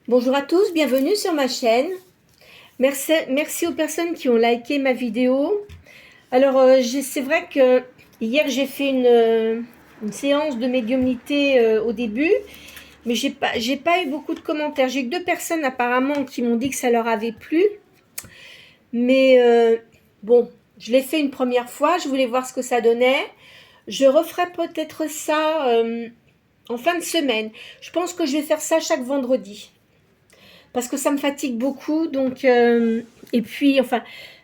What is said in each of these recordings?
Bonjour à tous, bienvenue sur ma chaîne. Merci aux personnes qui ont liké ma vidéo. Alors, c'est vrai que hier j'ai fait une séance de médiumnité au début, mais j'ai pas eu beaucoup de commentaires. J'ai eu que 2 personnes apparemment qui m'ont dit que ça leur avait plu. Mais bon, je l'ai fait une première fois, je voulais voir ce que ça donnait. Je referai peut-être ça en fin de semaine. Je pense que je vais faire ça chaque vendredi. Parce que ça me fatigue beaucoup. Donc, et puis, enfin,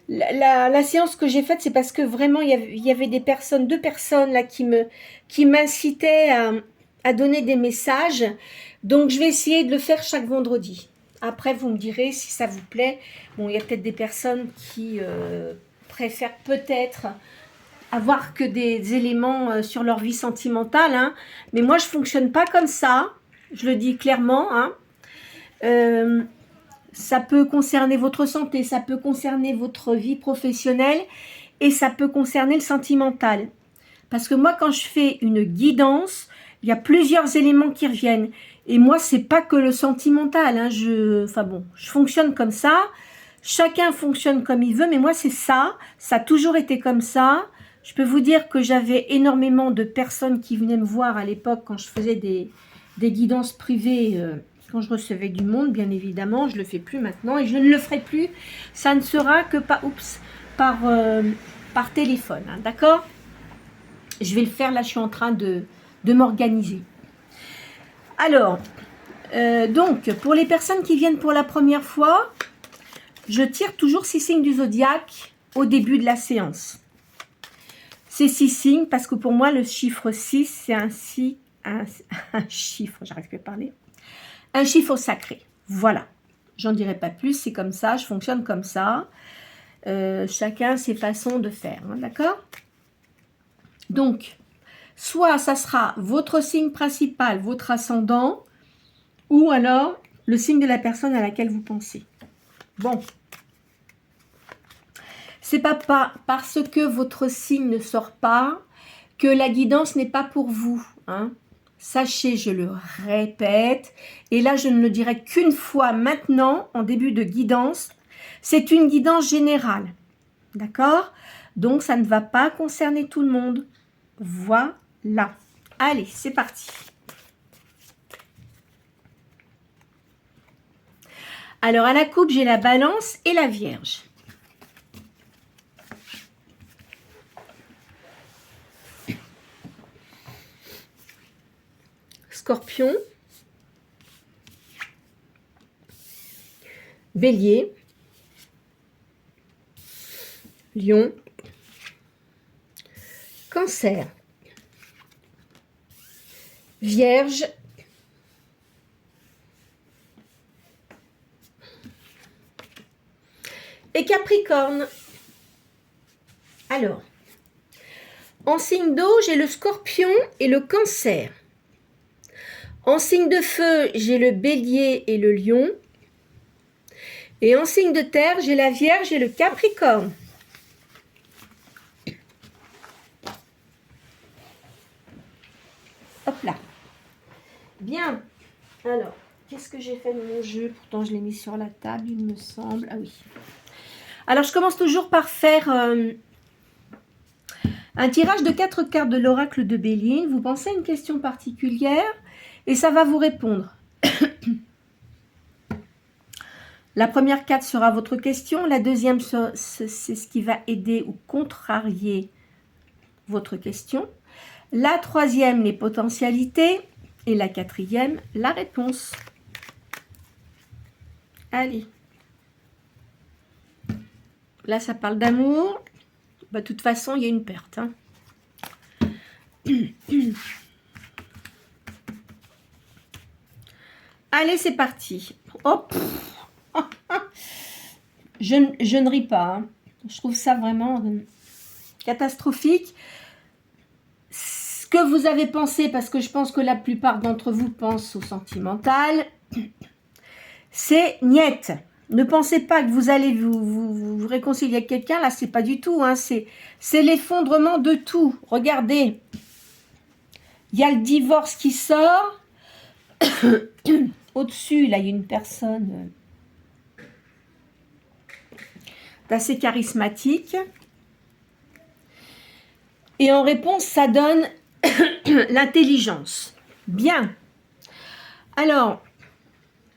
la séance que j'ai faite, c'est parce que vraiment, il y avait des personnes, 2 personnes là qui m'incitaient à donner des messages. Donc, je vais essayer de le faire chaque vendredi. Après, vous me direz si ça vous plaît. Bon, il y a peut-être des personnes qui préfèrent peut-être avoir que des éléments sur leur vie sentimentale, hein. Mais moi, je fonctionne pas comme ça. Je le dis clairement, hein. Ça peut concerner votre santé, ça peut concerner votre vie professionnelle et ça peut concerner le sentimental. Parce que moi, quand je fais une guidance, il y a plusieurs éléments qui reviennent. Et moi, c'est pas que le sentimental, hein. Enfin bon, je fonctionne comme ça. Chacun fonctionne comme il veut, mais moi, c'est ça. Ça a toujours été comme ça. Je peux vous dire que j'avais énormément de personnes qui venaient me voir à l'époque quand je faisais des guidances privées, quand je recevais du monde, bien évidemment. Je ne le fais plus maintenant et je ne le ferai plus. Ça ne sera que par téléphone, hein, d'accord? Je vais le faire, là, je suis en train de m'organiser. Alors, donc, pour les personnes qui viennent pour la première fois, je tire toujours 6 signes du zodiaque au début de la séance. C'est 6 signes parce que pour moi, le chiffre 6, c'est un chiffre, j'arrive plus à parler, un chiffre sacré. Voilà, j'en dirai pas plus, c'est comme ça, je fonctionne comme ça. Chacun ses façons de faire, hein, d'accord? Donc, soit ça sera votre signe principal, votre ascendant, ou alors le signe de la personne à laquelle vous pensez. Bon. C'est pas parce que votre signe ne sort pas que la guidance n'est pas pour vous, hein. Sachez, je le répète, et là je ne le dirai qu'une fois maintenant, en début de guidance, c'est une guidance générale, d'accord? Donc ça ne va pas concerner tout le monde. Voilà. Allez, c'est parti. Alors à la coupe, j'ai la Balance et la Vierge. Scorpion, Bélier, Lion, Cancer, Vierge, et Capricorne. Alors, en signe d'eau, j'ai le Scorpion et le Cancer. En signe de feu, j'ai le Bélier et le Lion. Et en signe de terre, j'ai la Vierge et le Capricorne. Hop là. Bien. Alors, qu'est-ce que j'ai fait de mon jeu? Pourtant, je l'ai mis sur la table, il me semble. Ah oui. Alors, je commence toujours par faire un tirage de 4 cartes de l'oracle de Béline. Vous pensez à une question particulière et ça va vous répondre. La première carte sera votre question. La deuxième, c'est ce qui va aider ou contrarier votre question. La troisième, les potentialités. Et la quatrième, la réponse. Allez. Là, ça parle d'amour. Bah, de toute façon, il y a une perte, hein. Allez, c'est parti. Hop. Je ne ris pas, hein. Je trouve ça vraiment catastrophique. Ce que vous avez pensé, parce que je pense que la plupart d'entre vous pensent au sentimental, c'est niette. Ne pensez pas que vous allez vous réconcilier avec quelqu'un. Là, c'est pas du tout, hein. C'est l'effondrement de tout. Regardez. Il y a le divorce qui sort. au-dessus, là, il y a une personne d'assez charismatique. Et en réponse, ça donne l'intelligence. Bien. Alors,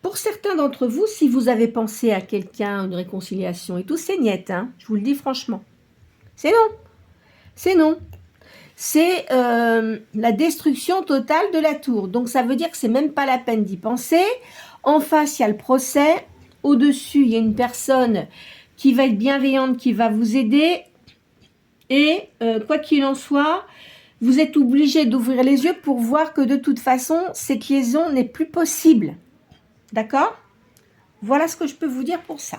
pour certains d'entre vous, si vous avez pensé à quelqu'un, une réconciliation et tout, c'est niet, hein, je vous le dis franchement. C'est non. C'est non. C'est la destruction totale de la tour. Donc, ça veut dire que c'est même pas la peine d'y penser. En face, il y a le procès. Au-dessus, il y a une personne qui va être bienveillante, qui va vous aider. Et quoi qu'il en soit, vous êtes obligé d'ouvrir les yeux pour voir que de toute façon, cette liaison n'est plus possible. D'accord? Voilà ce que je peux vous dire pour ça.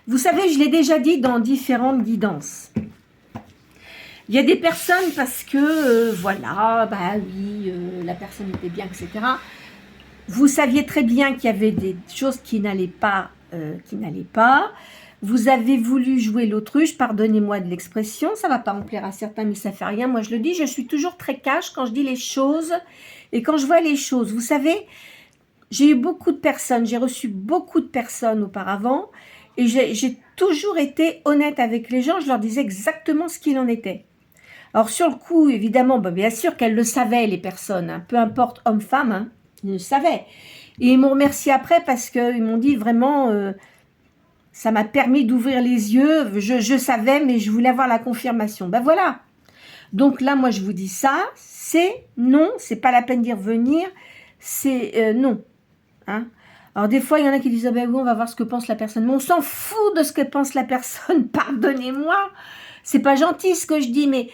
Vous savez, je l'ai déjà dit dans différentes guidances. Il y a des personnes parce que, voilà, bah oui, la personne était bien, etc. Vous saviez très bien qu'il y avait des choses qui n'allaient pas, Vous avez voulu jouer l'autruche, pardonnez-moi de l'expression, ça ne va pas en plaire à certains, mais ça ne fait rien. Moi, je le dis, je suis toujours très cash quand je dis les choses et quand je vois les choses. Vous savez, j'ai eu beaucoup de personnes, j'ai reçu beaucoup de personnes auparavant et j'ai toujours été honnête avec les gens, je leur disais exactement ce qu'il en était. Alors, sur le coup, évidemment, bah, bien sûr qu'elles le savaient, les personnes, hein, peu importe homme-femme, hein, ils le savaient. Et ils m'ont remercié après parce qu'ils m'ont dit vraiment... ça m'a permis d'ouvrir les yeux, je savais, mais je voulais avoir la confirmation. Ben voilà. Donc là, moi, je vous dis ça, c'est non, c'est pas la peine d'y revenir, c'est non. Hein. Alors des fois, il y en a qui disent, ah ben oui, on va voir ce que pense la personne. Mais on s'en fout de ce que pense la personne, pardonnez-moi. C'est pas gentil ce que je dis, mais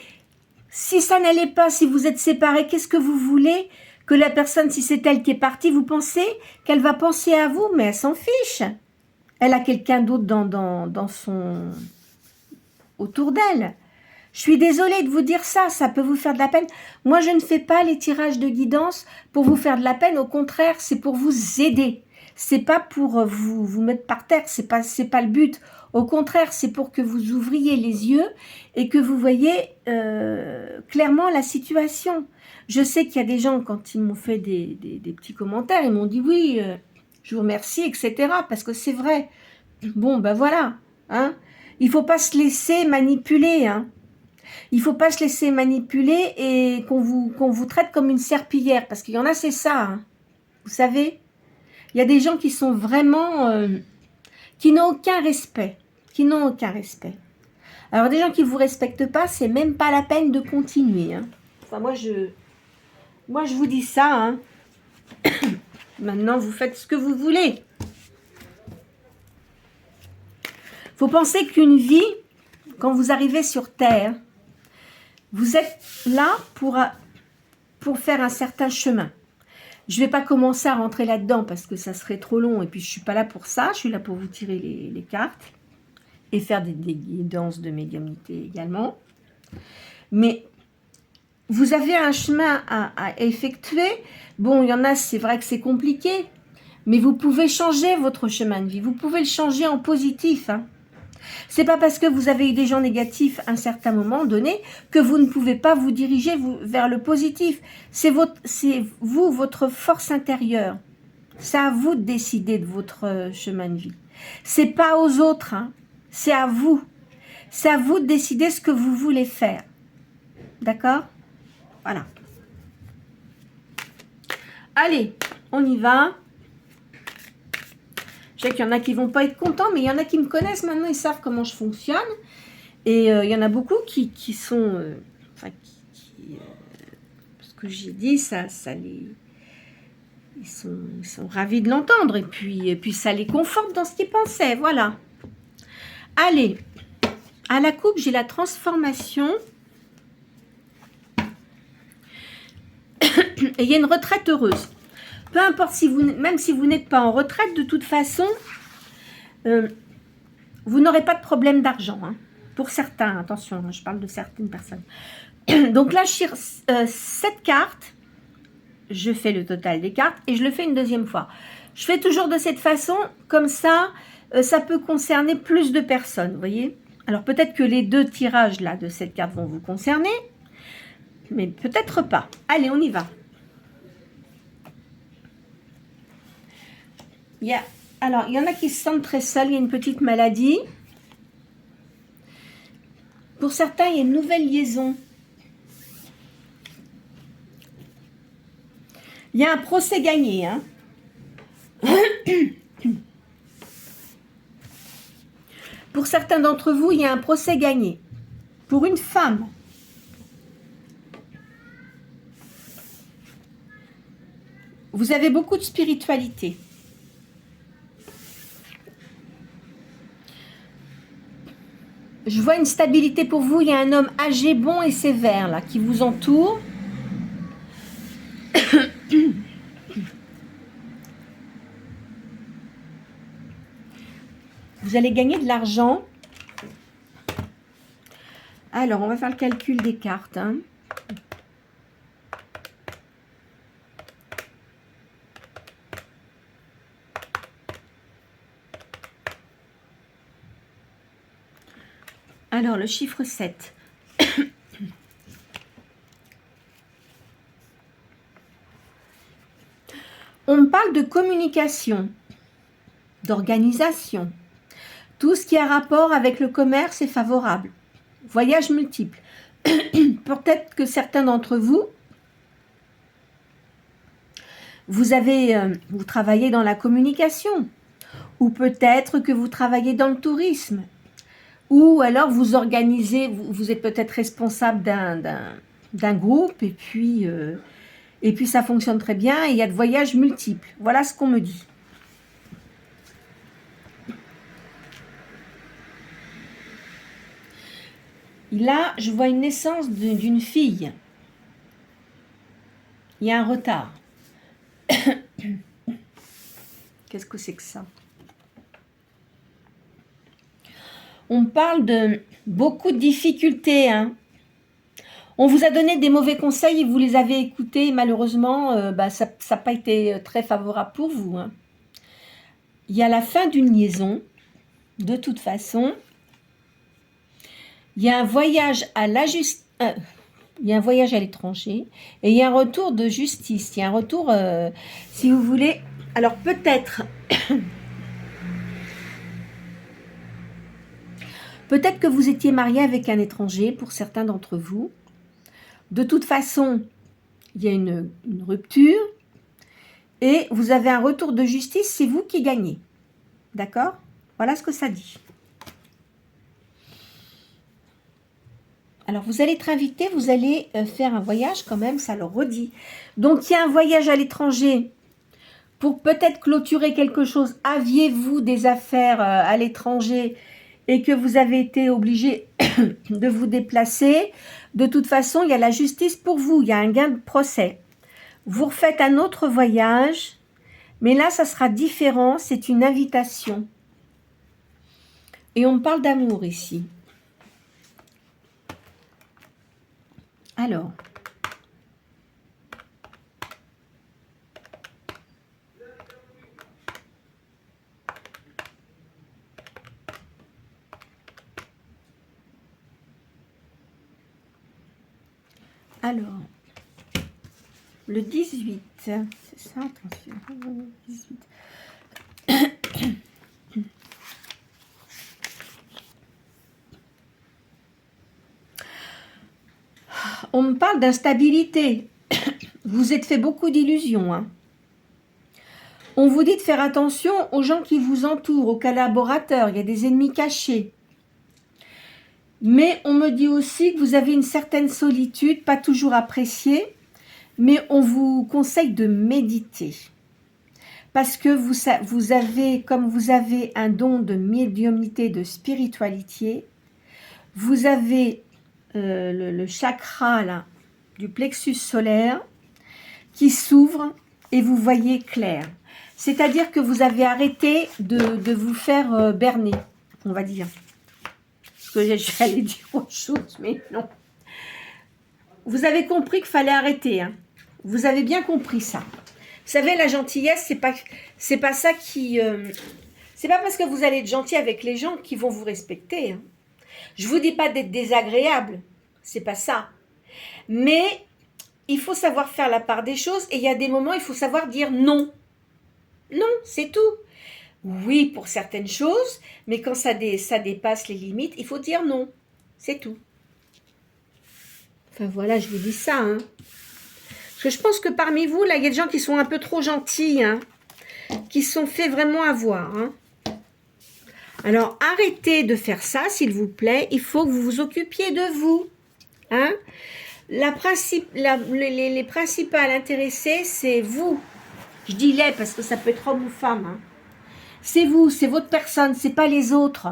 si ça n'allait pas, si vous êtes séparés, qu'est-ce que vous voulez que la personne, si c'est elle qui est partie, vous pensez qu'elle va penser à vous, mais elle s'en fiche. Elle a quelqu'un d'autre dans son... autour d'elle. Je suis désolée de vous dire ça, ça peut vous faire de la peine. Moi, je ne fais pas les tirages de guidance pour vous faire de la peine. Au contraire, c'est pour vous aider. C'est pas pour vous mettre par terre, c'est pas le but. Au contraire, c'est pour que vous ouvriez les yeux et que vous voyez clairement la situation. Je sais qu'il y a des gens, quand ils m'ont fait des petits commentaires, ils m'ont dit oui... je vous remercie, etc. Parce que c'est vrai. Bon, ben voilà. Hein. Il ne faut pas se laisser manipuler. Hein. Il ne faut pas se laisser manipuler et qu'on vous traite comme une serpillière. Parce qu'il y en a, c'est ça. Hein. Vous savez, il y a des gens qui sont vraiment... qui n'ont aucun respect. Alors, des gens qui ne vous respectent pas, c'est même pas la peine de continuer. Hein. Enfin, moi, je vous dis ça. Hein. Maintenant, vous faites ce que vous voulez. Faut penser qu'une vie, quand vous arrivez sur Terre, vous êtes là pour faire un certain chemin. Je ne vais pas commencer à rentrer là-dedans parce que ça serait trop long et puis je ne suis pas là pour ça. Je suis là pour vous tirer les cartes et faire des guidances de médiumnité également. Mais vous avez un chemin à effectuer. Bon, il y en a, c'est vrai que c'est compliqué, mais vous pouvez changer votre chemin de vie. Vous pouvez le changer en positif. Hein. C'est pas parce que vous avez eu des gens négatifs à un certain moment donné que vous ne pouvez pas vous diriger vers le positif. C'est vous, votre force intérieure. C'est à vous de décider de votre chemin de vie. C'est pas aux autres, hein. C'est à vous. C'est à vous de décider ce que vous voulez faire. D'accord ? Voilà. Allez, on y va. Je sais qu'il y en a qui vont pas être contents, mais il y en a qui me connaissent maintenant, ils savent comment je fonctionne. Et il y en a beaucoup qui sont... ce que j'ai dit, ça les... Ils sont ravis de l'entendre. Et puis ça les conforte dans ce qu'ils pensaient. Voilà. Allez. À la coupe, j'ai la transformation. Et il y a une retraite heureuse. Peu importe, même si vous n'êtes pas en retraite, de toute façon, vous n'aurez pas de problème d'argent. Hein. Pour certains, attention, je parle de certaines personnes. Donc là, je tire 7 cartes. Je fais le total des cartes et je le fais une deuxième fois. Je fais toujours de cette façon, comme ça, ça peut concerner plus de personnes, vous voyez. Alors peut-être que les 2 tirages là de cette carte vont vous concerner. mais peut-être pas. Allez, on y va. Alors, il y en a qui se sentent très seuls, il y a une petite maladie. Pour certains, il y a une nouvelle liaison. Il y a un procès gagné, hein. Pour certains d'entre vous, il y a un procès gagné. Pour une femme. Vous avez beaucoup de spiritualité. Je vois une stabilité pour vous. Il y a un homme âgé, bon et sévère là, qui vous entoure. Vous allez gagner de l'argent. Alors, on va faire le calcul des cartes. Hein. Alors, le chiffre 7. On me parle de communication, d'organisation. Tout ce qui a rapport avec le commerce est favorable. Voyages multiples. Peut-être que certains d'entre vous, vous travaillez dans la communication. Ou peut-être que vous travaillez dans le tourisme. Ou alors vous organisez, vous êtes peut-être responsable d'un groupe et puis ça fonctionne très bien et il y a de voyages multiples. Voilà ce qu'on me dit. Là, je vois une naissance d'une fille. Il y a un retard. Qu'est-ce que c'est que ça ? On parle de beaucoup de difficultés. Hein. On vous a donné des mauvais conseils et vous les avez écoutés. Et malheureusement, ça n'a pas été très favorable pour vous. Hein. Il y a la fin d'une liaison, de toute façon. Il y a un voyage à il y a un voyage à l'étranger et il y a un retour de justice. Il y a un retour, si vous voulez. Alors peut-être... Peut-être que vous étiez marié avec un étranger, pour certains d'entre vous. De toute façon, il y a une rupture et vous avez un retour de justice, c'est vous qui gagnez. D'accord ? Voilà ce que ça dit. Alors, vous allez être invité, vous allez faire un voyage quand même, ça le redit. Donc, il y a un voyage à l'étranger pour peut-être clôturer quelque chose. Aviez-vous des affaires à l'étranger et que vous avez été obligé de vous déplacer, de toute façon, il y a la justice pour vous, il y a un gain de procès. Vous refaites un autre voyage, mais là, ça sera différent, c'est une invitation. Et on me parle d'amour ici. Alors, le 18, c'est ça, attention, 18. On me parle d'instabilité. Vous êtes fait beaucoup d'illusions. Hein. On vous dit de faire attention aux gens qui vous entourent, aux collaborateurs. Il y a des ennemis cachés. Mais on me dit aussi que vous avez une certaine solitude, pas toujours appréciée, mais on vous conseille de méditer. Parce que vous avez, comme vous avez un don de médiumnité, de spiritualité, vous avez le chakra là, du plexus solaire qui s'ouvre et vous voyez clair. C'est-à-dire que vous avez arrêté de vous faire berner, on va dire. Parce que j'allais dire autre chose, mais non. Vous avez compris qu'il fallait arrêter. Hein. Vous avez bien compris ça. Vous savez, la gentillesse, c'est pas ça qui... c'est pas parce que vous allez être gentil avec les gens qui vont vous respecter. Hein. Je vous dis pas d'être désagréable. C'est pas ça. Mais il faut savoir faire la part des choses et il y a des moments, il faut savoir dire non. Non, c'est tout. Oui, pour certaines choses, mais quand ça dépasse les limites, il faut dire non. C'est tout. Enfin voilà, je vous dis ça. Hein. Parce que je pense que parmi vous, là, il y a des gens qui sont un peu trop gentils, hein, qui se sont fait vraiment avoir. Hein. Alors, arrêtez de faire ça, s'il vous plaît. Il faut que vous vous occupiez de vous. Hein. Les principales intéressées, c'est vous. Je dis les parce que ça peut être homme ou femme. Hein. C'est vous, c'est votre personne, c'est pas les autres.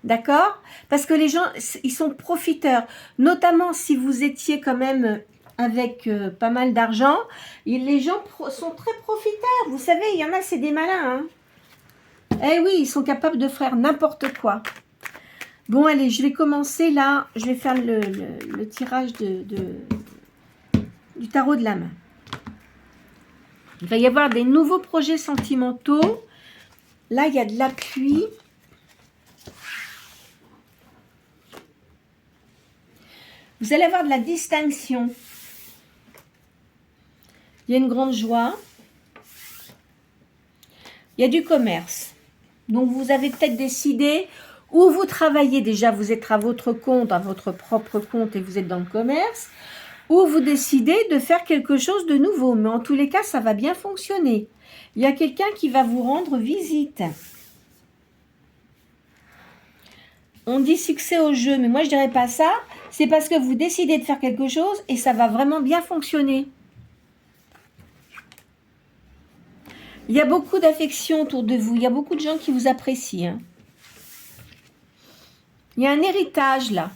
D'accord? Parce que les gens, ils sont profiteurs. Notamment si vous étiez quand même avec pas mal d'argent, les gens sont très profiteurs. Vous savez, il y en a, c'est des malins. Hein. Eh oui, ils sont capables de faire n'importe quoi. Bon, allez, je vais commencer là. Je vais faire le tirage du tarot de la main. Il va y avoir des nouveaux projets sentimentaux. Là, il y a de l'appui. Vous allez avoir de la distinction. Il y a une grande joie. Il y a du commerce. Donc, vous avez peut-être décidé où vous travaillez. Déjà, vous êtes à votre compte, à votre propre compte et vous êtes dans le commerce. Ou vous décidez de faire quelque chose de nouveau. Mais en tous les cas, ça va bien fonctionner. Il y a quelqu'un qui va vous rendre visite. On dit succès au jeu, mais moi je dirais pas ça. C'est parce que vous décidez de faire quelque chose et ça va vraiment bien fonctionner. Il y a beaucoup d'affection autour de vous. Il y a beaucoup de gens qui vous apprécient. Hein. Il y a un héritage là.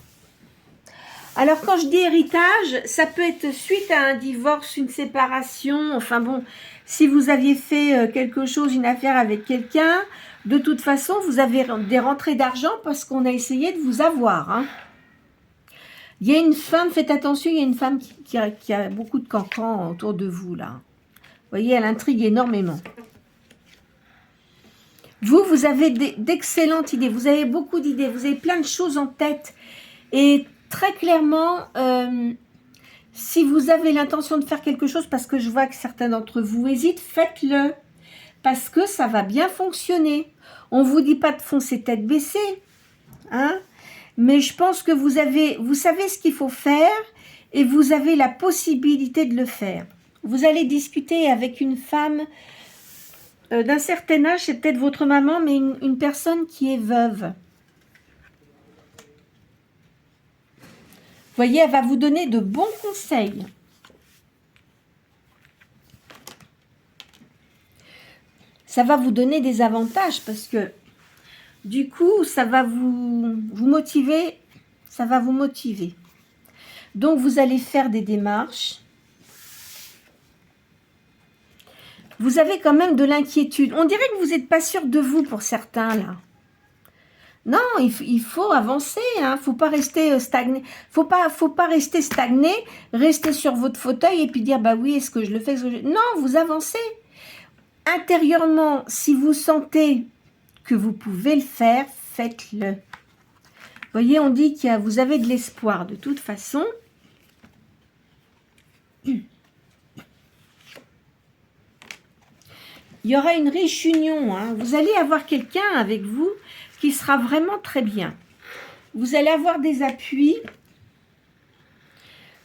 Alors quand je dis héritage, ça peut être suite à un divorce, une séparation. Enfin bon, si vous aviez fait quelque chose, une affaire avec quelqu'un, de toute façon, vous avez des rentrées d'argent parce qu'on a essayé de vous avoir. Hein. Il y a une femme, faites attention, il y a une femme qui a beaucoup de cancans autour de vous là. Vous voyez, elle intrigue énormément. Vous avez d'excellentes idées, vous avez beaucoup d'idées, vous avez plein de choses en tête. Et très clairement, si vous avez l'intention de faire quelque chose, parce que je vois que certains d'entre vous hésitent, faites-le. Parce que ça va bien fonctionner. On ne vous dit pas de foncer tête baissée. Hein, mais je pense que vous savez ce qu'il faut faire et vous avez la possibilité de le faire. Vous allez discuter avec une femme d'un certain âge, c'est peut-être votre maman, mais une personne qui est veuve. Vous voyez, elle va vous donner de bons conseils. Ça va vous donner des avantages parce que du coup, ça va vous motiver. Ça va vous motiver. Donc, vous allez faire des démarches. Vous avez quand même de l'inquiétude. On dirait que vous n'êtes pas sûr de vous pour certains, là. Non, il faut avancer. Il ne faut pas rester stagné. Faut pas rester stagné, rester sur votre fauteuil et puis dire, bah oui, est-ce que je le fais? Non, vous avancez. Intérieurement, si vous sentez que vous pouvez le faire, faites-le. Vous voyez, on dit que vous avez de l'espoir de toute façon. Il y aura une riche union. Hein. Vous allez avoir quelqu'un avec vous qui sera vraiment très bien. Vous allez avoir des appuis.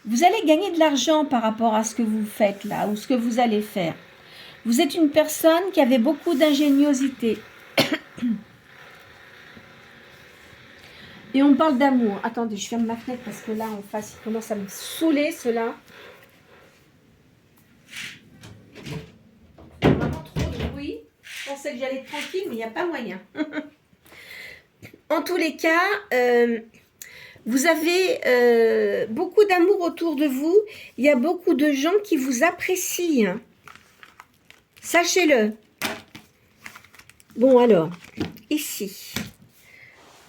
Vous allez gagner de l'argent par rapport à ce que vous faites là ou ce que vous allez faire. Vous êtes une personne qui avait beaucoup d'ingéniosité. Et on parle d'amour. Attendez, je ferme ma fenêtre parce que là, en face, il commence à me saouler, cela. Vraiment trop de bruit. Je pensais que j'allais être tranquille, mais il n'y a pas moyen. En tous les cas, vous avez beaucoup d'amour autour de vous. Il y a beaucoup de gens qui vous apprécient. Sachez-le. Bon, alors, ici.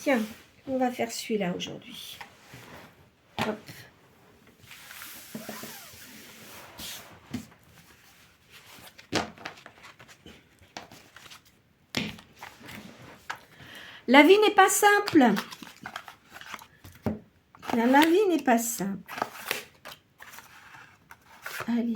Tiens, on va faire celui-là aujourd'hui. Hop. La vie n'est pas simple. La vie n'est pas simple. Allez.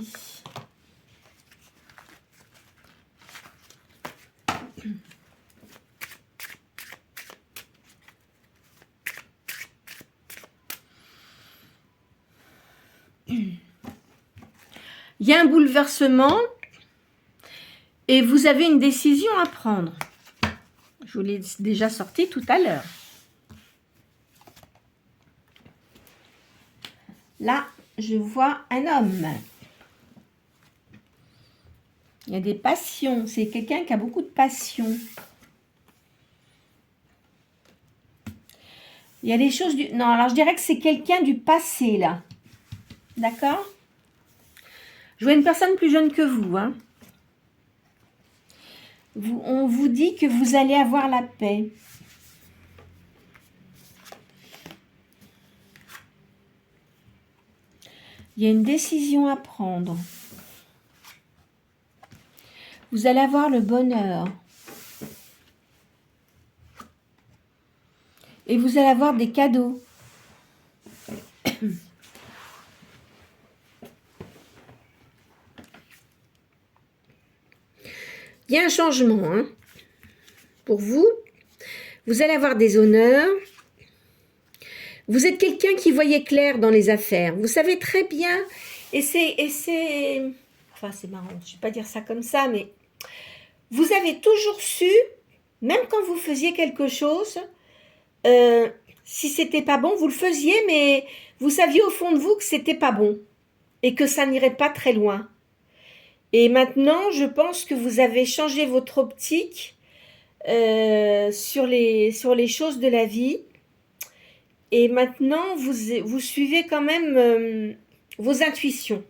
Il y a un bouleversement et vous avez une décision à prendre. Je vous l'ai déjà sorti tout à l'heure. Là, je vois un homme. Il y a des passions. C'est quelqu'un qui a beaucoup de passion. Il y a des choses du... Non, alors je dirais que c'est quelqu'un du passé, là. D'accord? Je vois une personne plus jeune que vous, hein. On vous dit que vous allez avoir la paix. Il y a une décision à prendre. Vous allez avoir le bonheur. Et vous allez avoir des cadeaux. Il y a un changement, hein, pour vous. Vous allez avoir des honneurs. Vous êtes quelqu'un qui voyait clair dans les affaires. Vous savez très bien. Et c'est... Enfin, c'est marrant. Je ne vais pas dire ça comme ça, mais... Vous avez toujours su, même quand vous faisiez quelque chose, si c'était pas bon, vous le faisiez, mais vous saviez au fond de vous que c'était pas bon. Et que ça n'irait pas très loin. Et maintenant, je pense que vous avez changé votre optique sur les choses de la vie. Et maintenant, vous suivez quand même vos intuitions.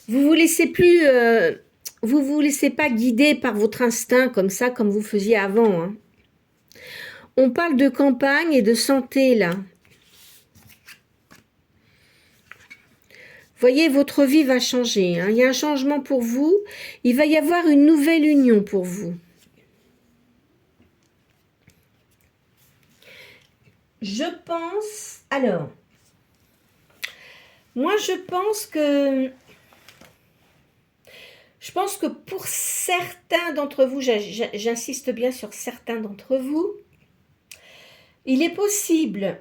Vous vous laissez plus, vous vous laissez pas guider par votre instinct comme ça, comme vous faisiez avant. Hein. On parle de campagne et de santé là. Voyez, votre vie va changer. Hein. Il y a un changement pour vous. Il va y avoir une nouvelle union pour vous. Je pense... Alors, moi je pense que pour certains d'entre vous, j'insiste bien sur certains d'entre vous, il est possible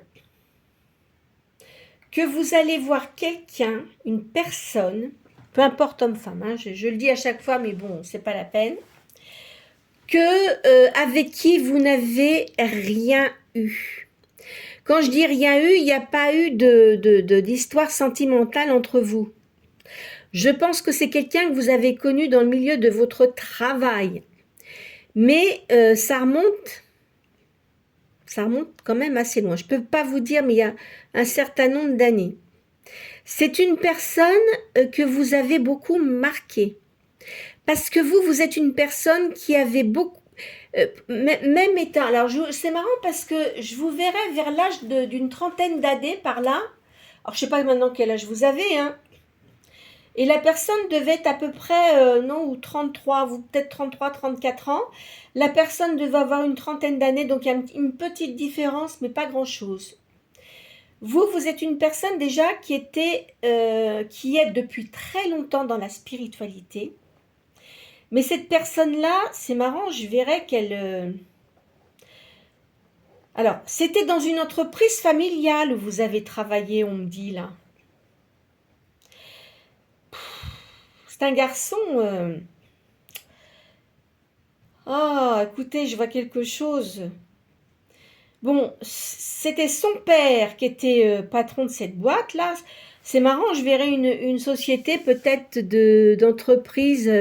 que vous allez voir quelqu'un, une personne, peu importe homme-femme, hein, je le dis à chaque fois, mais bon, c'est pas la peine, avec qui vous n'avez rien eu. Quand je dis rien eu, il n'y a pas eu d'histoire sentimentale entre vous. Je pense que c'est quelqu'un que vous avez connu dans le milieu de votre travail. Mais ça remonte quand même assez loin. Je ne peux pas vous dire, mais il y a un certain nombre d'années. C'est une personne que vous avez beaucoup marquée. Parce que vous êtes une personne qui avait beaucoup... même étant... Alors, c'est marrant parce que je vous verrai vers l'âge d'une trentaine d'années par là. Alors, je ne sais pas maintenant quel âge vous avez, hein. Et la personne devait être à peu près, non, ou 33, ou peut-être 33, 34 ans. La personne devait avoir une trentaine d'années, donc il y a une petite différence, mais pas grand-chose. Vous êtes une personne déjà qui est depuis très longtemps dans la spiritualité. Mais cette personne-là, c'est marrant, je verrais qu'elle... Alors, c'était dans une entreprise familiale où vous avez travaillé, on me dit là. C'est un garçon... Ah, écoutez, je vois quelque chose. Bon, c'était son père qui était patron de cette boîte-là. C'est marrant, je verrais une société peut-être d'entreprises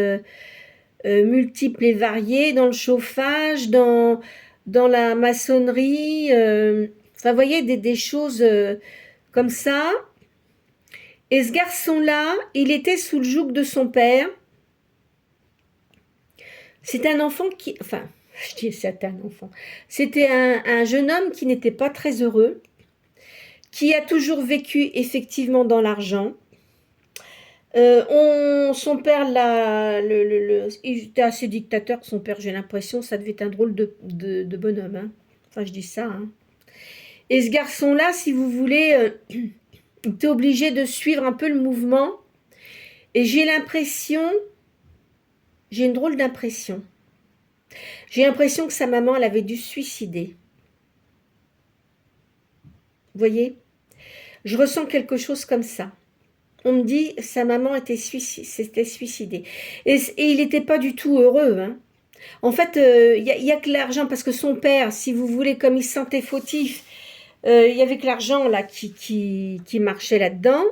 multiples et variées, dans le chauffage, dans la maçonnerie. Enfin, vous voyez, des choses comme ça. Et ce garçon-là, il était sous le joug de son père. C'est un enfant qui... Enfin, je dis c'est un enfant. C'était un jeune homme qui n'était pas très heureux, qui a toujours vécu effectivement dans l'argent. Son père, il était assez dictateur, son père, j'ai l'impression, ça devait être un drôle de bonhomme. Hein. Enfin, je dis ça. Hein. Et ce garçon-là, si vous voulez, il était obligé de suivre un peu le mouvement. Et j'ai l'impression, j'ai une drôle d'impression. J'ai l'impression que sa maman, elle avait dû se suicider. Vous voyez? Je ressens quelque chose comme ça. On me dit, sa maman s'était suicidée. Et il n'était pas du tout heureux. Hein. En fait, il y a que l'argent, parce que son père, si vous voulez, comme il se sentait fautif, il y avait que l'argent là qui marchait là-dedans.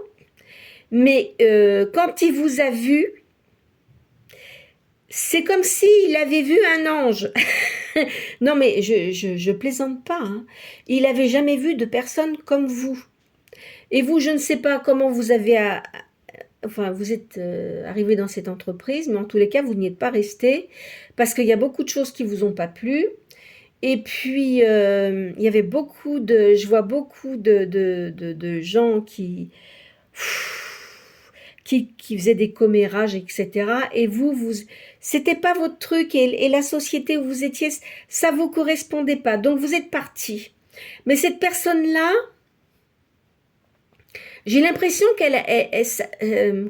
Mais quand il vous a vu, c'est comme s'il avait vu un ange. Non, mais je plaisante pas. Hein. Il n'avait jamais vu de personne comme vous. Et vous, je ne sais pas comment vous avez... Enfin, vous êtes arrivé dans cette entreprise, mais en tous les cas, vous n'y êtes pas resté, parce qu'il y a beaucoup de choses qui vous ont pas plu. Et puis, il y avait beaucoup de... Je vois beaucoup de gens qui faisaient des commérages, etc. Et vous c'était pas votre truc, et la société où vous étiez, ça vous correspondait pas. Donc, vous êtes parti. Mais cette personne-là, j'ai l'impression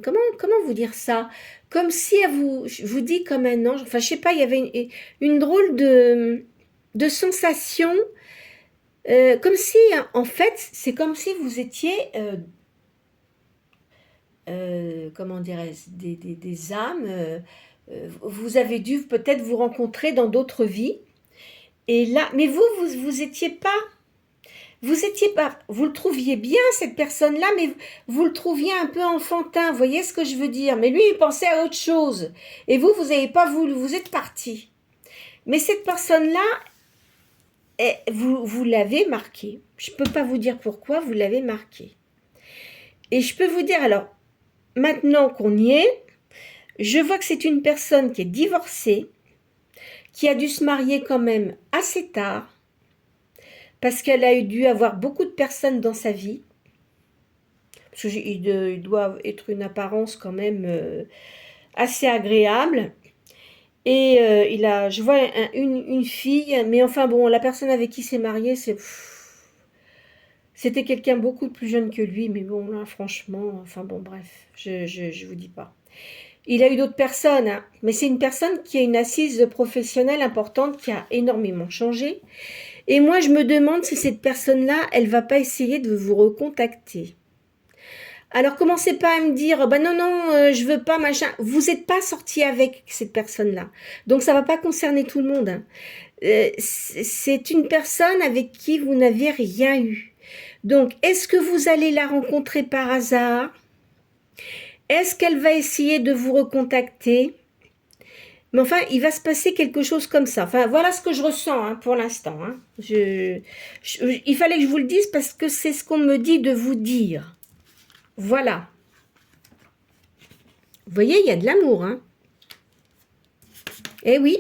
comment vous dire ça? Comme si elle vous dit comme un ange. Enfin, je sais pas, il y avait une drôle de sensation. Comme si, en fait, c'est comme si vous étiez, comment dirais-je, des âmes. Vous avez dû peut-être vous rencontrer dans d'autres vies. Et là, mais vous étiez pas. Vous le trouviez bien, cette personne-là, mais vous le trouviez un peu enfantin, vous voyez ce que je veux dire? Mais lui, il pensait à autre chose. Et vous n'avez pas voulu, vous êtes parti. Mais cette personne-là, vous l'avez marqué. Je ne peux pas vous dire pourquoi, vous l'avez marqué. Et je peux vous dire, alors, maintenant qu'on y est, je vois que c'est une personne qui est divorcée, qui a dû se marier quand même assez tard, parce qu'elle a dû avoir beaucoup de personnes dans sa vie. Parce qu'il doit être une apparence quand même assez agréable. Et je vois une fille, mais enfin bon, la personne avec qui s'est marié, c'était quelqu'un beaucoup plus jeune que lui, mais bon, là, franchement, enfin bon, bref, je vous dis pas. Il a eu d'autres personnes, hein, mais c'est une personne qui a une assise professionnelle importante, qui a énormément changé. Et moi, je me demande si cette personne-là, elle va pas essayer de vous recontacter. Alors, commencez pas à me dire, bah non, non, je veux pas, machin. Vous n'êtes pas sorti avec cette personne-là. Donc, ça va pas concerner tout le monde. Hein. C'est une personne avec qui vous n'avez rien eu. Donc, est-ce que vous allez la rencontrer par hasard? Est-ce qu'elle va essayer de vous recontacter? Mais enfin, il va se passer quelque chose comme ça. Enfin, voilà ce que je ressens hein, pour l'instant. Hein. Il fallait que je vous le dise parce que c'est ce qu'on me dit de vous dire. Voilà. Vous voyez, il y a de l'amour. Hein. Eh oui.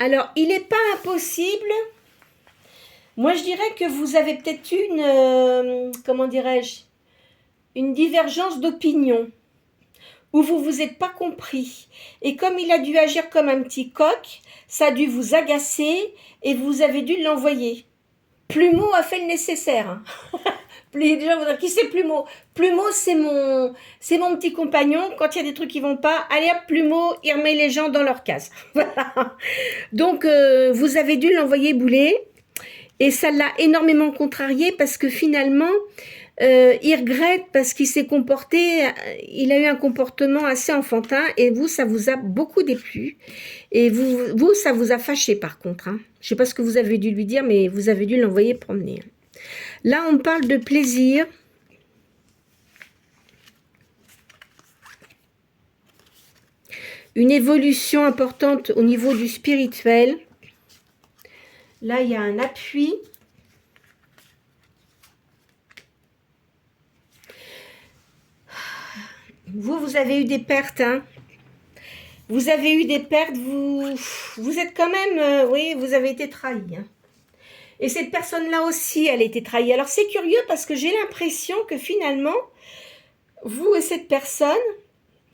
Alors, il n'est pas impossible. Moi, je dirais que vous avez peut-être une, comment dirais-je, une divergence d'opinion. Où vous vous êtes pas compris. Et comme il a dû agir comme un petit coq, ça a dû vous agacer et vous avez dû l'envoyer. Plumeau a fait le nécessaire. Hein. Déjà, vous dire qui c'est Plumeau? Plumeau, c'est mon petit compagnon. Quand il y a des trucs qui vont pas, allez hop, Plumeau, il remet les gens dans leur case. Voilà. Donc, vous avez dû l'envoyer bouler. Et ça l'a énormément contrarié parce que finalement, il regrette parce qu'il s'est comporté, il a eu un comportement assez enfantin et vous, ça vous a beaucoup déplu. Et vous ça vous a fâché par contre. Hein. Je ne sais pas ce que vous avez dû lui dire, mais vous avez dû l'envoyer promener. Là, on parle de plaisir. Une évolution importante au niveau du spirituel. Là, il y a un appui. Vous avez eu des pertes. Hein. Vous avez eu des pertes. Vous êtes quand même... oui, vous avez été trahi. Hein. Et cette personne-là aussi, elle a été trahie. Alors, c'est curieux parce que j'ai l'impression que finalement, vous et cette personne,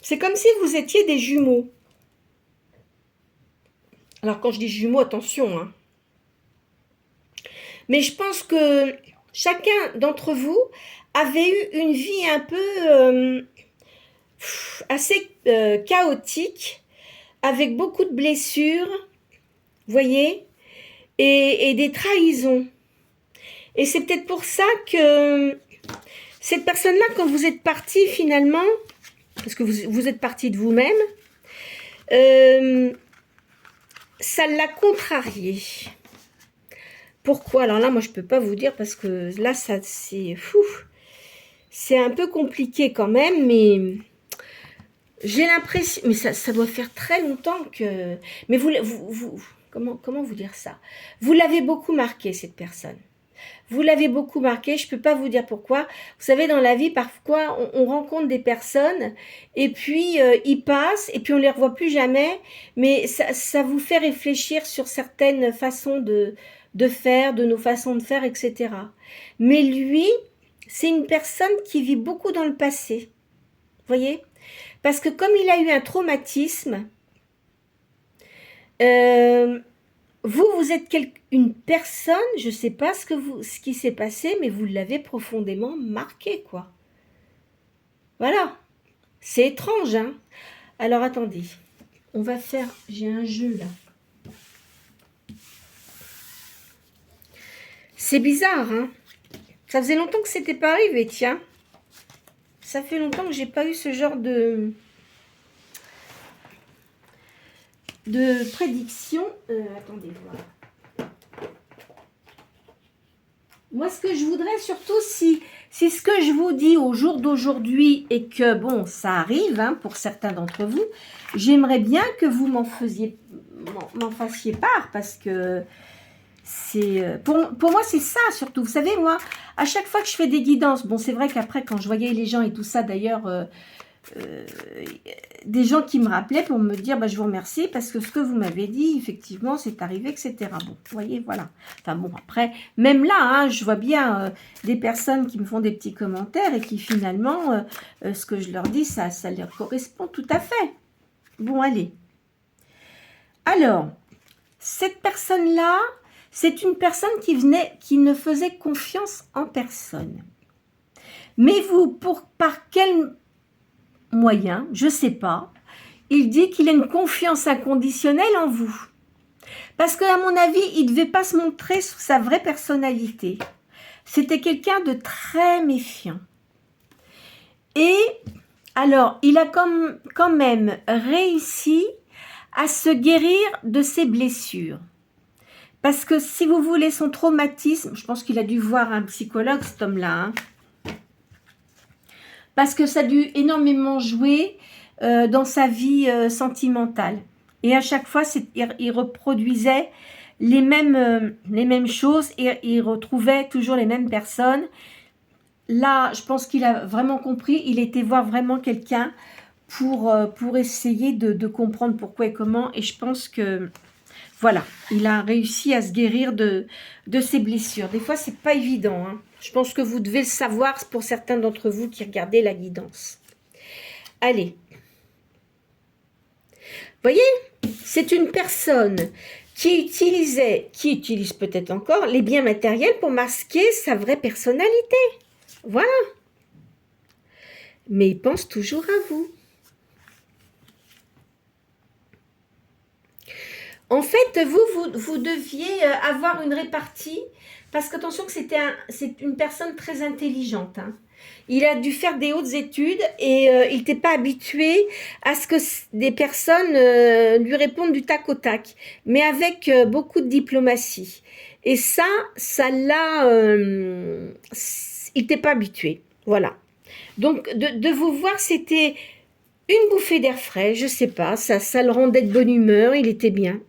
c'est comme si vous étiez des jumeaux. Alors, quand je dis jumeaux, attention. Hein. Mais je pense que chacun d'entre vous avait eu une vie un peu assez chaotique, avec beaucoup de blessures, voyez, et des trahisons. Et c'est peut-être pour ça que cette personne-là, quand vous êtes parti finalement, parce que vous êtes parti de vous-même, ça l'a contrarié. Pourquoi? Alors là, moi, je peux pas vous dire parce que là, ça, c'est un peu compliqué quand même, mais j'ai l'impression, mais ça doit faire très longtemps que, mais comment vous dire ça? Vous l'avez beaucoup marqué, cette personne. Vous l'avez beaucoup marqué, je ne peux pas vous dire pourquoi. Vous savez, dans la vie, parfois, on rencontre des personnes et puis ils passent et puis on ne les revoit plus jamais, mais ça vous fait réfléchir sur certaines façons de faire, de nos façons de faire, etc. Mais lui, c'est une personne qui vit beaucoup dans le passé. Vous voyez? Parce que comme il a eu un traumatisme, vous êtes une personne, je ne sais pas ce qui s'est passé, mais vous l'avez profondément marqué, quoi. Voilà. C'est étrange, hein. Alors, attendez. On va faire... J'ai un jeu, là. C'est bizarre, hein. Ça faisait longtemps que c'était pas arrivé, tiens. Ça fait longtemps que j'ai pas eu ce genre de prédiction. Attendez, voilà. Moi, ce que je voudrais surtout, si ce que je vous dis au jour d'aujourd'hui et que, bon, ça arrive hein, pour certains d'entre vous, j'aimerais bien que vous m'en fassiez part parce que c'est pour moi, c'est ça surtout. Vous savez, moi, à chaque fois que je fais des guidances, bon, c'est vrai qu'après, quand je voyais les gens et tout ça, d'ailleurs, des gens qui me rappelaient pour me dire bah, je vous remercie parce que ce que vous m'avez dit effectivement c'est arrivé, etc. Bon, vous voyez, voilà. Enfin bon, après même là hein, je vois bien des personnes qui me font des petits commentaires et qui finalement ce que je leur dis ça leur correspond tout à fait. Bon, allez, alors cette personne là, c'est une personne qui ne faisait confiance en personne, mais vous, par quel moyen, je ne sais pas, il dit qu'il a une confiance inconditionnelle en vous. Parce qu'à mon avis, il ne devait pas se montrer sous sa vraie personnalité. C'était quelqu'un de très méfiant. Et alors, il a quand même réussi à se guérir de ses blessures. Parce que si vous voulez son traumatisme, je pense qu'il a dû voir un psychologue, cet homme-là, hein, parce que ça a dû énormément jouer dans sa vie sentimentale. Et à chaque fois, il reproduisait les mêmes choses et il retrouvait toujours les mêmes personnes. Là, je pense qu'il a vraiment compris. Il était voir vraiment quelqu'un pour essayer de comprendre pourquoi et comment. Et je pense que, voilà, il a réussi à se guérir de ses blessures. Des fois, c'est pas évident, hein. Je pense que vous devez le savoir pour certains d'entre vous qui regardez la guidance. Allez. Voyez, c'est une personne qui utilise peut-être encore les biens matériels pour masquer sa vraie personnalité. Voilà. Mais il pense toujours à vous. En fait, vous deviez avoir une répartie, parce qu'attention que c'est une personne très intelligente. Hein. Il a dû faire des hautes études et il n'était pas habitué à ce que des personnes lui répondent du tac au tac, mais avec beaucoup de diplomatie. Et ça l'a... il n'était pas habitué. Voilà. Donc, de vous voir, c'était une bouffée d'air frais, je ne sais pas, ça le rendait de bonne humeur, il était bien.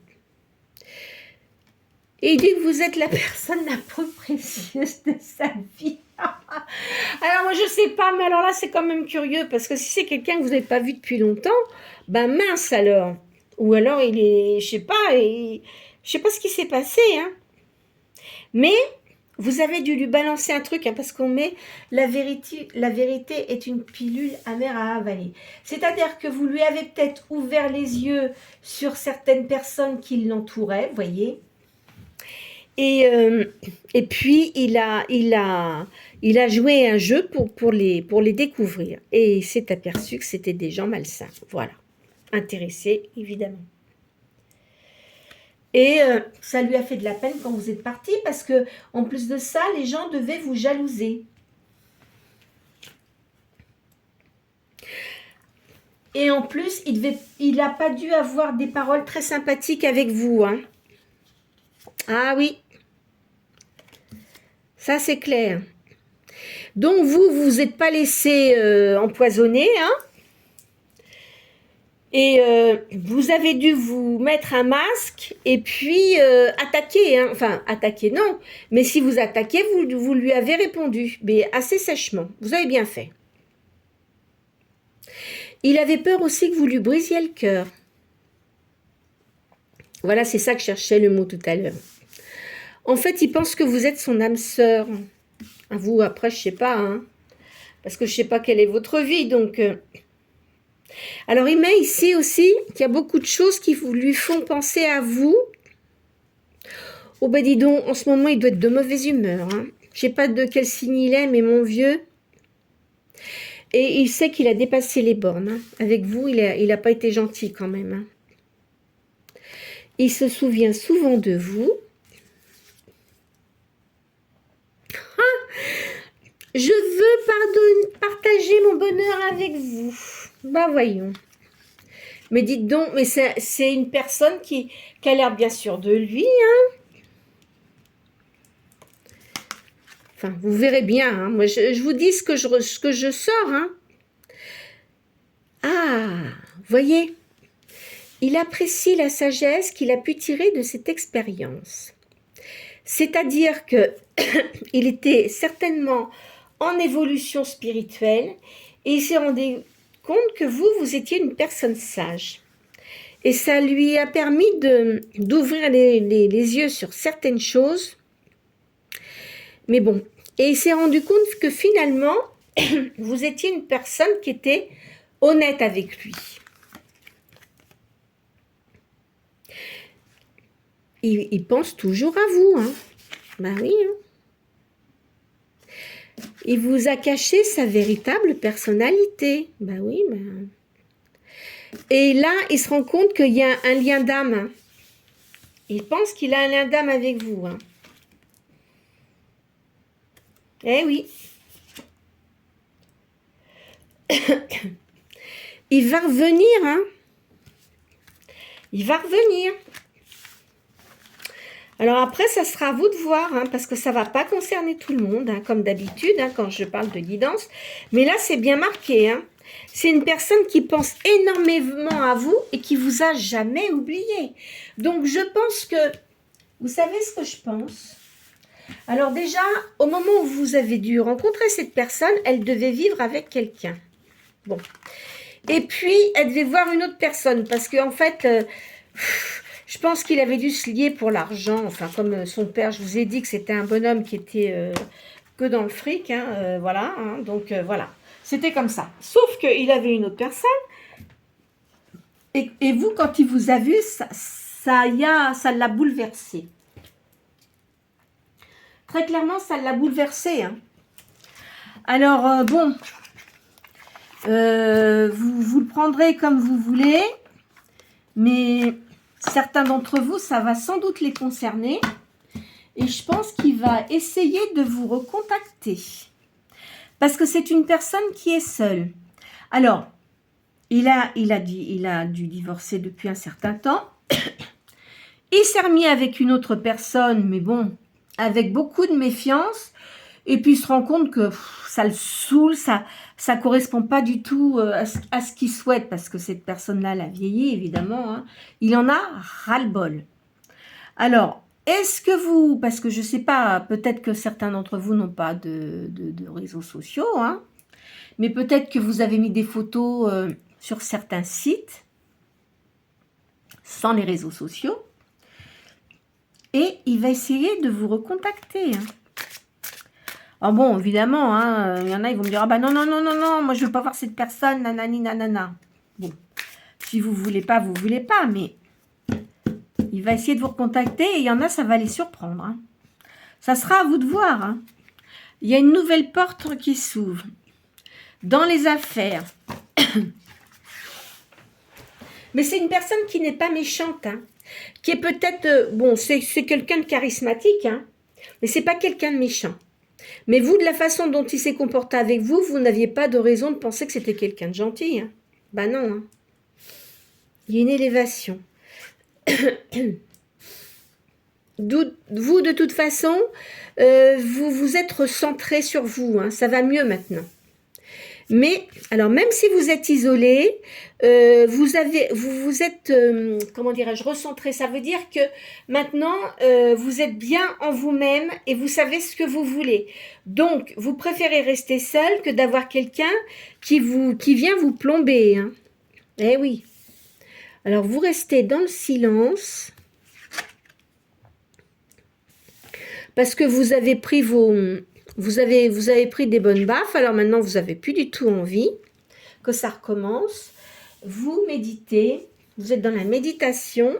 Et il dit que vous êtes la personne la plus précieuse de sa vie. Alors moi je sais pas, mais alors là c'est quand même curieux, parce que si c'est quelqu'un que vous n'avez pas vu depuis longtemps, ben mince alors. Ou alors il est, je sais pas ce qui s'est passé, hein. Mais vous avez dû lui balancer un truc, hein, parce qu'on met la vérité est une pilule amère à avaler. C'est-à-dire que vous lui avez peut-être ouvert les yeux sur certaines personnes qui l'entouraient, voyez. Et puis, il a joué un jeu pour les découvrir. Et il s'est aperçu que c'était des gens malsains. Voilà. Intéressés, évidemment. Et ça lui a fait de la peine quand vous êtes parti, parce que en plus de ça, les gens devaient vous jalouser. Et en plus, il n'a pas dû avoir des paroles très sympathiques avec vous. Hein. Ah oui. Ça, c'est clair. Donc, vous êtes pas laissé empoisonner. Hein. Et vous avez dû vous mettre un masque et puis attaquer. Hein. Enfin, attaquer, non. Mais si vous attaquez, vous lui avez répondu. Mais assez sèchement. Vous avez bien fait. Il avait peur aussi que vous lui brisiez le cœur. Voilà, c'est ça que cherchait le mot tout à l'heure. En fait, il pense que vous êtes son âme sœur. Vous, après, je sais pas, hein, parce que je sais pas quelle est votre vie, donc... Alors, il met ici aussi qu'il y a beaucoup de choses qui lui font penser à vous. Oh ben dis donc, en ce moment, il doit être de mauvaise humeur. Hein. Je sais pas de quel signe il est, mais mon vieux... Et il sait qu'il a dépassé les bornes. Hein. Avec vous, il a pas été gentil quand même. Hein. Il se souvient souvent de vous. Je veux partager mon bonheur avec vous. Bah voyons. Mais dites donc, mais c'est une personne qui a l'air bien sûre de lui. Hein. Enfin, vous verrez bien. Hein. Moi, je vous dis ce que je sors. Hein. Ah, voyez. Il apprécie la sagesse qu'il a pu tirer de cette expérience. C'est-à-dire que il était certainement en évolution spirituelle et il s'est rendu compte que vous étiez une personne sage. Et ça lui a permis d'ouvrir les yeux sur certaines choses. Mais bon, et il s'est rendu compte que finalement, vous étiez une personne qui était honnête avec lui. Il pense toujours à vous. Hein. Ben oui. Hein. Il vous a caché sa véritable personnalité. Ben oui. Ben... Et là, il se rend compte qu'il y a un lien d'âme. Hein. Il pense qu'il a un lien d'âme avec vous. Hein. Eh oui. Il va revenir. Hein. Il va revenir. Alors après, ça sera à vous de voir, hein, parce que ça ne va pas concerner tout le monde, hein, comme d'habitude, hein, quand je parle de guidance. Mais là, c'est bien marqué. Hein. C'est une personne qui pense énormément à vous et qui vous a jamais oublié. Donc, je pense que... Vous savez ce que je pense? Alors déjà, au moment où vous avez dû rencontrer cette personne, elle devait vivre avec quelqu'un. Bon. Et puis, elle devait voir une autre personne, parce qu'en fait... je pense qu'il avait dû se lier pour l'argent, enfin comme son père, je vous ai dit que c'était un bonhomme qui était que dans le fric, hein, voilà, hein, donc voilà, c'était comme ça. Sauf qu'il avait une autre personne, et vous, quand il vous a vu, ça l'a bouleversé. Très clairement, ça l'a bouleversé. Hein. Alors, bon, vous le prendrez comme vous voulez, mais... Certains d'entre vous, ça va sans doute les concerner. Et je pense qu'il va essayer de vous recontacter. Parce que c'est une personne qui est seule. Alors, il a dû divorcer depuis un certain temps. Il s'est remis avec une autre personne, mais bon, avec beaucoup de méfiance. Et puis il se rend compte que ça le saoule, ça correspond pas du tout à ce qu'il souhaite, parce que cette personne-là l'a vieilli, évidemment. Hein. Il en a ras-le-bol. Alors, est-ce que vous, parce que je sais pas, peut-être que certains d'entre vous n'ont pas de réseaux sociaux, hein, mais peut-être que vous avez mis des photos sur certains sites, sans les réseaux sociaux, et il va essayer de vous recontacter, hein. Ah bon, évidemment, hein, y en a, ils vont me dire, ah bah non, moi je veux pas voir cette personne, nanani, nanana. Bon, si vous voulez pas, mais il va essayer de vous recontacter et il y en a, ça va les surprendre. Hein. Ça sera à vous de voir. Hein. Il y a une nouvelle porte qui s'ouvre. Dans les affaires. Mais c'est une personne qui n'est pas méchante. Hein. Qui est peut-être... bon, c'est quelqu'un de charismatique. Hein, mais c'est pas quelqu'un de méchant. Mais vous, de la façon dont il s'est comporté avec vous, vous n'aviez pas de raison de penser que c'était quelqu'un de gentil. Hein. Ben non. Hein. Il y a une élévation. Vous, de toute façon, vous vous êtes recentré sur vous. Hein, ça va mieux maintenant. Mais, alors, même si vous êtes isolé, vous êtes, comment dirais-je, recentré. Ça veut dire que maintenant, vous êtes bien en vous-même et vous savez ce que vous voulez. Donc, vous préférez rester seul que d'avoir quelqu'un qui vient vous plomber. Hein. Eh oui. Alors, vous restez dans le silence. Parce que vous avez pris vous avez pris des bonnes baffes, alors maintenant vous n'avez plus du tout envie que ça recommence. Vous méditez, vous êtes dans la méditation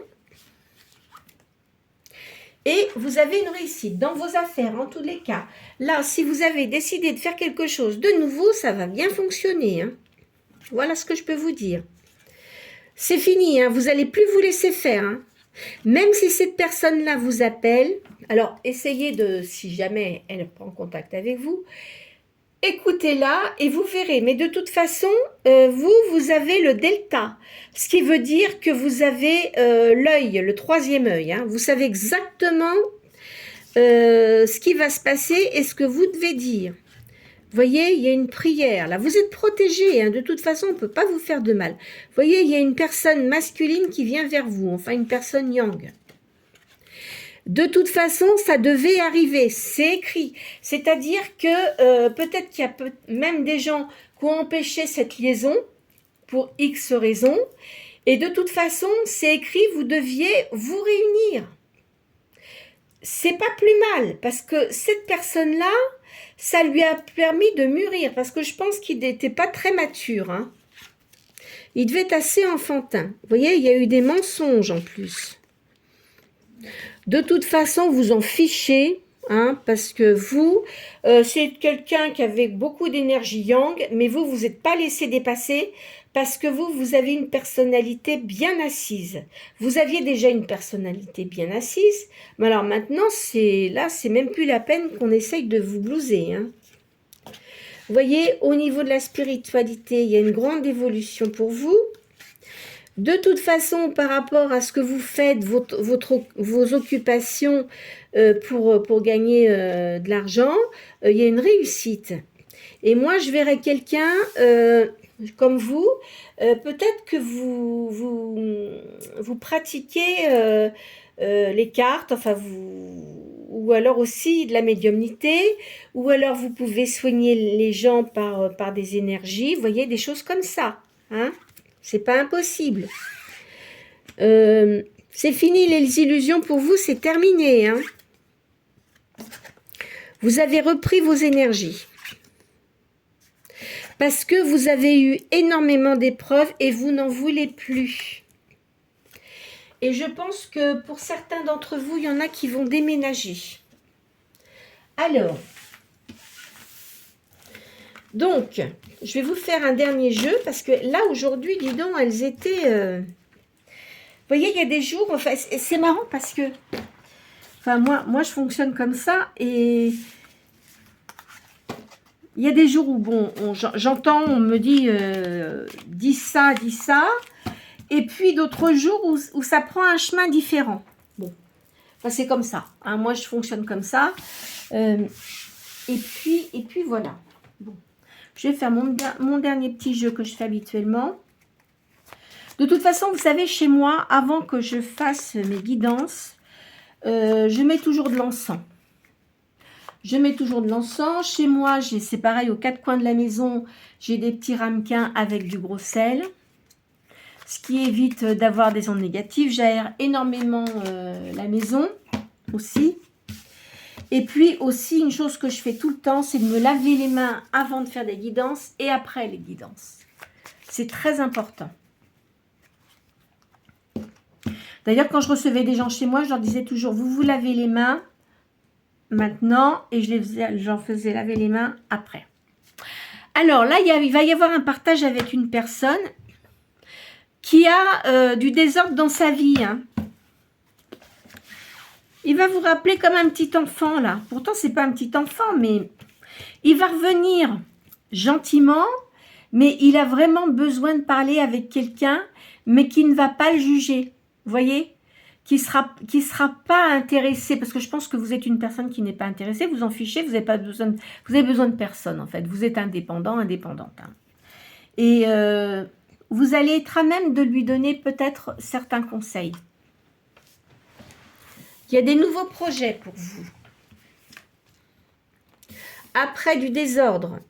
et vous avez une réussite dans vos affaires en tous les cas. Là, si vous avez décidé de faire quelque chose de nouveau, ça va bien fonctionner. Hein. Voilà ce que je peux vous dire. C'est fini, hein, vous n'allez plus vous laisser faire. Hein. Même si cette personne-là vous appelle, alors essayez de, si jamais elle prend contact avec vous, écoutez-la et vous verrez. Mais de toute façon, vous avez le delta, ce qui veut dire que vous avez l'œil, le troisième œil. Hein. Vous savez exactement ce qui va se passer et ce que vous devez dire. Vous voyez, il y a une prière, là. Vous êtes protégé, hein. De toute façon, on ne peut pas vous faire de mal. Vous voyez, il y a une personne masculine qui vient vers vous, enfin une personne yang. De toute façon, ça devait arriver, c'est écrit. C'est-à-dire que peut-être qu'il y a même des gens qui ont empêché cette liaison pour X raisons. Et de toute façon, c'est écrit, vous deviez vous réunir. C'est pas plus mal, parce que cette personne-là, ça lui a permis de mûrir, parce que je pense qu'il n'était pas très mature. Hein. Il devait être assez enfantin. Vous voyez, il y a eu des mensonges en plus. De toute façon, vous en fichez, hein, parce que vous, c'est quelqu'un qui avait beaucoup d'énergie yang, mais vous n'êtes pas laissé dépasser, parce que vous avez une personnalité bien assise. Vous aviez déjà une personnalité bien assise, mais alors maintenant, c'est même plus la peine qu'on essaye de vous blouser. Hein. Vous voyez, au niveau de la spiritualité, il y a une grande évolution pour vous. De toute façon, par rapport à ce que vous faites, vos occupations pour gagner de l'argent, il y a une réussite. Et moi, je verrais quelqu'un comme vous, peut-être que vous pratiquez les cartes, enfin ou alors aussi de la médiumnité, ou alors vous pouvez soigner les gens par des énergies, vous voyez, des choses comme ça. Hein, c'est pas impossible. C'est fini les illusions pour vous, c'est terminé. Hein. Vous avez repris vos énergies. Parce que vous avez eu énormément d'épreuves et vous n'en voulez plus. Et je pense que pour certains d'entre vous, il y en a qui vont déménager. Alors, donc, je vais vous faire un dernier jeu parce que là, aujourd'hui, dis donc, elles étaient... Vous voyez, il y a des jours, enfin, c'est marrant parce que... Enfin, moi, je fonctionne comme ça et... Il y a des jours où, bon, j'entends, on me dit, dis ça, et puis d'autres jours où ça prend un chemin différent. Bon, enfin, c'est comme ça. Hein, moi, je fonctionne comme ça. Et puis voilà. Bon, je vais faire mon dernier petit jeu que je fais habituellement. De toute façon, vous savez, chez moi, avant que je fasse mes guidances, je mets toujours de l'encens. Je mets toujours de l'encens. Chez moi, c'est pareil, aux quatre coins de la maison, j'ai des petits ramequins avec du gros sel. Ce qui évite d'avoir des ondes négatives. J'aère énormément la maison aussi. Et puis aussi, une chose que je fais tout le temps, c'est de me laver les mains avant de faire des guidances et après les guidances. C'est très important. D'ailleurs, quand je recevais des gens chez moi, je leur disais toujours, vous vous lavez les mains maintenant et j'en faisais laver les mains après. Alors là, il va y avoir un partage avec une personne qui a du désordre dans sa vie. Hein. Il va vous rappeler comme un petit enfant là. Pourtant, c'est pas un petit enfant, mais il va revenir gentiment, mais il a vraiment besoin de parler avec quelqu'un, mais qui ne va pas le juger. Vous voyez ? Qui sera pas intéressé, parce que je pense que vous êtes une personne qui n'est pas intéressée, vous en fichez, vous avez besoin de personne en fait. Vous êtes indépendant, indépendante. Hein. Et vous allez être à même de lui donner peut-être certains conseils. Il y a des nouveaux projets pour vous. Après du désordre,